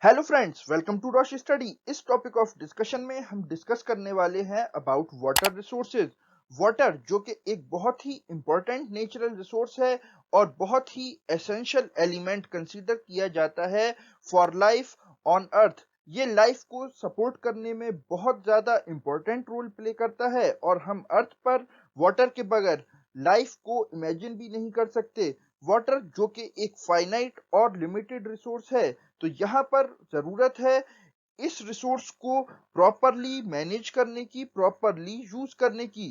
Hello friends, welcome to Rosh study. इस topic of discussion में हम डिस्कस करने वाले हैं अबाउट वाटर रिसोर्सेज। वाटर जो कि एक बहुत ही इंपॉर्टेंट नेचुरल रिसोर्स है और बहुत ही एसेंशियल एलिमेंट कंसीडर किया जाता है फॉर लाइफ ऑन अर्थ। ये लाइफ को सपोर्ट करने में बहुत ज़्यादा इंपॉर्टेंट रोल प्ले करता है और हम अर्थ पर वाटर के बगैर लाइफ को इमेजिन भी नहीं कर सकते। वाटर जो कि एक फाइनाइट और लिमिटेड रिसोर्स है, तो यहाँ पर ज़रूरत है इस रिसोर्स को प्रॉपरली मैनेज करने की, प्रॉपरली यूज करने की।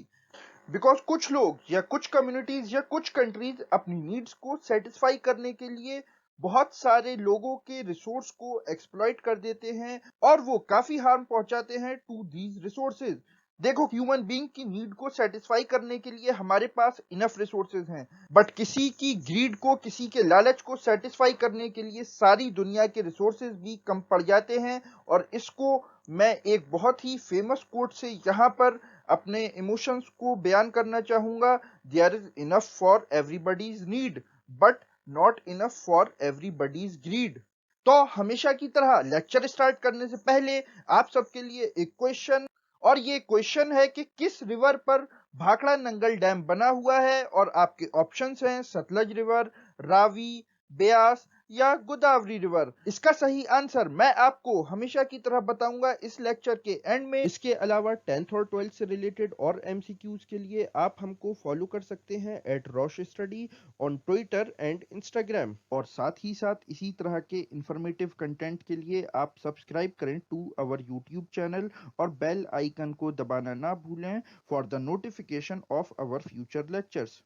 बिकॉज कुछ लोग या कुछ कम्युनिटीज या कुछ कंट्रीज अपनी नीड्स को सेटिस्फाई करने के लिए बहुत सारे लोगों के रिसोर्स को एक्सप्लॉइट कर देते हैं और वो काफी हार्म पहुंचाते हैं टू दीज रिसोर्सेज। देखो, ह्यूमन बीइंग की नीड को सेटिस्फाई करने के लिए हमारे पास इनफ रिसोर्सेज हैं, बट किसी की ग्रीड को, किसी के लालच को सेटिस्फाई करने के लिए सारी दुनिया के रिसोर्सेज भी कम पड़ जाते हैं। और इसको मैं एक बहुत ही फेमस कोट से यहाँ पर अपने इमोशंस को बयान करना चाहूंगा। There is enough for everybody's need but not enough for everybody's greed. तो हमेशा की तरह लेक्चर स्टार्ट करने से पहले आप सबके लिए एक क्वेश्चन, और ये क्वेश्चन है कि किस रिवर पर भाखड़ा नंगल डैम बना हुआ है। और आपके ऑप्शंस हैं सतलज रिवर, रावी, ब्यास या गोदावरी रिवर। इसका सही आंसर मैं आपको हमेशा की तरह बताऊंगा इस लेक्चर के एंड में। इसके अलावा 10th और 12th से रिलेटेड और एमसीक्यूज के लिए आप हमको फॉलो कर सकते हैं at Rosh study on Twitter and Instagram. और साथ ही साथ इसी तरह के इंफॉर्मेटिव कंटेंट के लिए आप सब्सक्राइब करें टू अवर यूट्यूब चैनल और बेल आइकन को दबाना ना भूलें for the notification of our future lectures.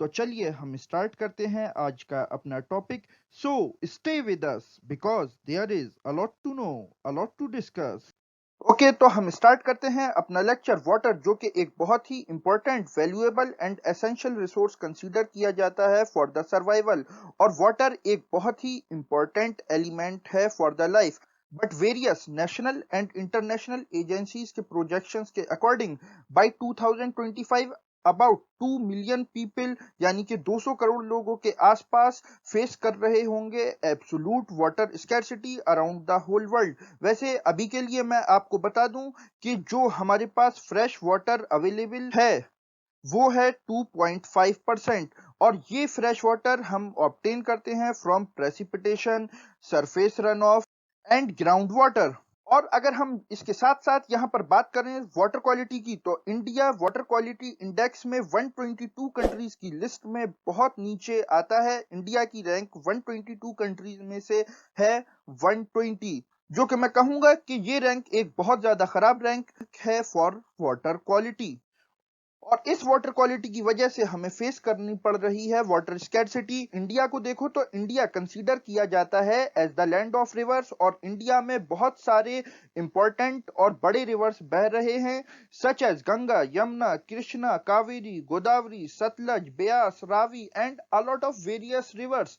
तो चलिए हम स्टार्ट करते हैं आज का अपना topic. So stay with us because there is a lot to know, a lot to discuss. Okay, तो हम स्टार्ट करते हैं अपना लेक्चर। वाटर जो कि एक बहुत ही important, valuable and essential resource consider किया जाता है फॉर द सर्वाइवल। और वाटर एक बहुत ही इंपॉर्टेंट एलिमेंट है for the life. But various national and international agencies के प्रोजेक्शंस के according by 2025 about 2 million people यानी कि 200 करोड़ लोगों के आसपास फेस कर रहे होंगे absolute water scarcity around the whole world. वैसे अभी के लिए मैं आपको बता दूं कि जो हमारे पास फ्रेश वाटर अवेलेबल है वो है 2.5%। और ये फ्रेश वाटर हम ऑब्टेन करते हैं from precipitation, surface run of and ground water. और अगर हम इसके साथ साथ यहाँ पर बात करें वाटर क्वालिटी की, तो इंडिया वाटर क्वालिटी इंडेक्स में 122 कंट्रीज की लिस्ट में बहुत नीचे आता है। इंडिया की रैंक 122 कंट्रीज में से है 120, जो कि मैं कहूंगा कि ये रैंक एक बहुत ज्यादा खराब रैंक है फॉर वाटर क्वालिटी। और इस वाटर क्वालिटी की वजह से हमें फेस करनी पड़ रही है वाटर स्कैर्सिटी। इंडिया को देखो तो इंडिया कंसीडर किया जाता है as the land of rivers, और इंडिया में बहुत सारे इंपॉर्टेंट और बड़े रिवर्स बह रहे हैं such as Ganga, Yamuna, Krishna, Kaveri, Godavari, Sutlej, Beas, Ravi and a lot of various rivers.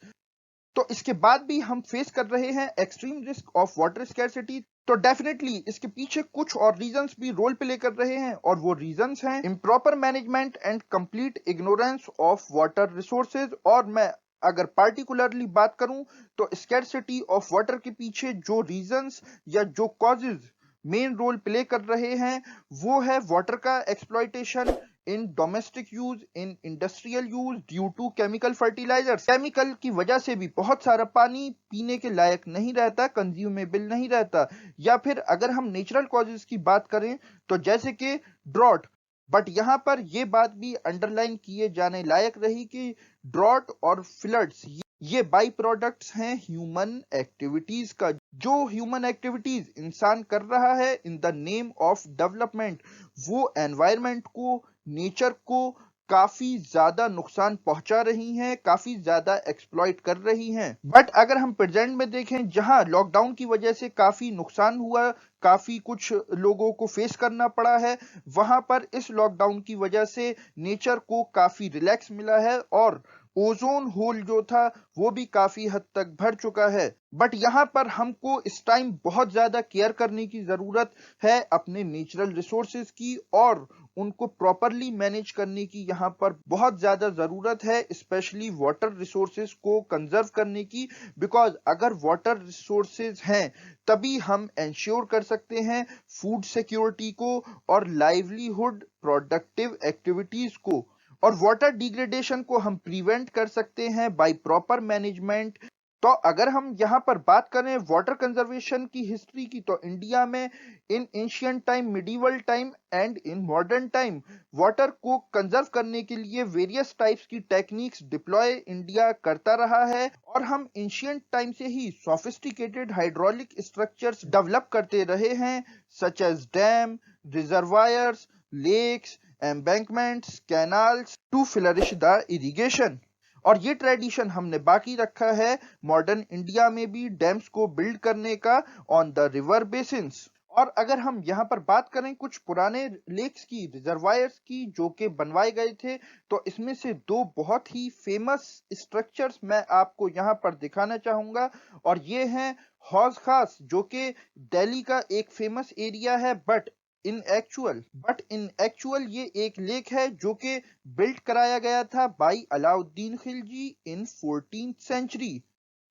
तो इसके बाद भी हम फेस कर रहे हैं extreme risk of water scarcity. तो डेफिनेटली इसके पीछे कुछ और रीजंस भी रोल प्ले कर रहे हैं, और वो रीजंस हैं improper management and complete ignorance of water resources. और मैं अगर पार्टिकुलरली बात करूं तो स्कैर्सिटी ऑफ वाटर के पीछे जो रीजंस या जो कॉजेज मेन रोल प्ले कर रहे हैं वो है वाटर का exploitation in domestic use, in industrial use due to chemical fertilisers. Chemical की वजह से भी बहुत सारा पानी पीने के लायक नहीं रहता, कंज्यूमेबल नहीं रहता। या फिर अगर हम नेचुरल कॉजेज की बात करें तो जैसे कि ड्रॉट। बट यहाँ पर यह बात भी अंडरलाइन किए जाने लायक रही कि ड्रॉट और फ्लड्स ये बाई प्रोडक्ट्स हैं ह्यूमन एक्टिविटीज का। जो ह्यूमन एक्टिविटीज इंसान कर रहा है in the name of development, वो एनवायरमेंट को, नेचर को काफी ज्यादा नुकसान पहुंचा रही हैं, काफी ज्यादा एक्सप्लॉइट कर रही हैं। बट अगर हम प्रेजेंट में देखें, जहां लॉकडाउन की वजह से काफी नुकसान हुआ, काफी कुछ लोगों को फेस करना पड़ा है, वहां पर इस लॉकडाउन की वजह से नेचर को काफी रिलैक्स मिला है और ओजोन होल जो था वो भी काफी हद तक भर चुका है। बट यहाँ पर हमको इस टाइम बहुत ज्यादा केयर करने की जरूरत है अपने नेचुरल रिसोर्सेज की, और उनको प्रॉपरली मैनेज करने की यहाँ पर बहुत ज़्यादा ज़रूरत है, स्पेशली वाटर रिसोर्सेज को कंजर्व करने की। बिकॉज अगर वाटर रिसोर्सेज हैं तभी हम इंश्योर कर सकते हैं फूड सिक्योरिटी को और लाइवलीहुड प्रोडक्टिव एक्टिविटीज को, और वाटर डिग्रेडेशन को हम प्रिवेंट कर सकते हैं बाय प्रॉपर मैनेजमेंट। तो अगर हम यहाँ पर बात करें वाटर कंजर्वेशन की हिस्ट्री की, तो इंडिया में in ancient time, medieval time and in modern time water को कंजर्व करने के लिए वेरियस टाइप्स की टेक्निक्स डिप्लॉय इंडिया करता रहा है, और हम एंशियंट टाइम से ही सोफिस्टिकेटेड हाइड्रोलिक स्ट्रक्चर्स डेवलप करते रहे हैं, such as dam, reservoirs, lakes, embankments, canals to flourish the irrigation. और ये ट्रेडिशन हमने बाकी रखा है मॉडर्न इंडिया में भी डैम्स को बिल्ड करने का ऑन द रिवर बेसिन्स। और अगर हम यहाँ पर बात करें कुछ पुराने लेक्स की, रिजर्वायर्स की, जो कि बनवाए गए थे, तो इसमें से दो बहुत ही फेमस स्ट्रक्चर्स मैं आपको यहाँ पर दिखाना चाहूंगा, और ये हैं हौज खास, जो कि दिल्ली का एक फेमस एरिया है। बट इन एक्चुअल ये एक लेक है जो कि बिल्ड कराया गया था by Alauddin Khilji in 14th century.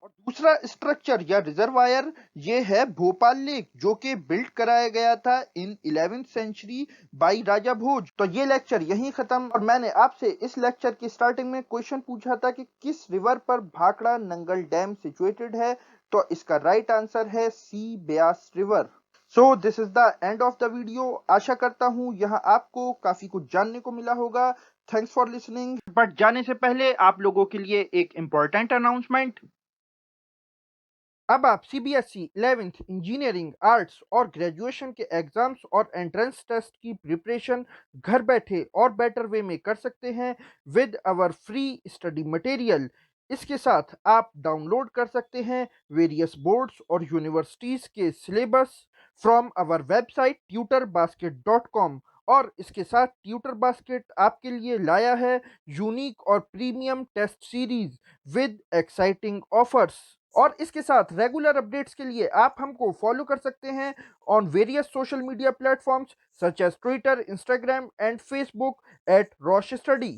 और दूसरा स्ट्रक्चर या रिजर्वायर ये है भोपाल लेक, जो कि बिल्ड कराया गया था इन 11th सेंचुरी बाई राजा भोज। तो ये लेक्चर यहीं खत्म, और मैंने आपसे इस लेक्चर की स्टार्टिंग में क्वेश्चन पूछा था कि किस रिवर पर भाखड़ा नंगल डैम सिचुएटेड है, तो इसका राइट आंसर है C, Beas river. So this is the end of the video. आशा करता हूं यहाँ आपको काफी कुछ जानने को मिला होगा। Thanks for listening. बट जाने से पहले आप लोगों के लिए एक इम्पोर्टेंट अनाउंसमेंट। अब आप सीबीएसई 11th इंजीनियरिंग, आर्ट्स और ग्रेजुएशन के एग्जाम्स और एंट्रेंस टेस्ट की प्रिपरेशन घर बैठे और बेटर वे में कर सकते हैं with our free study material. इसके साथ आप डाउनलोड कर सकते हैं वेरियस बोर्ड्स और यूनिवर्सिटीज के syllabus from our website tutorbasket.com। और इसके साथ ट्यूटर बास्केट आपके लिए लाया है यूनिक और premium test series with exciting offers. और इसके साथ रेगुलर अपडेट्स के लिए आप हमको फॉलो कर सकते हैं on various social media platforms such as Twitter, Instagram and Facebook at Rosh study.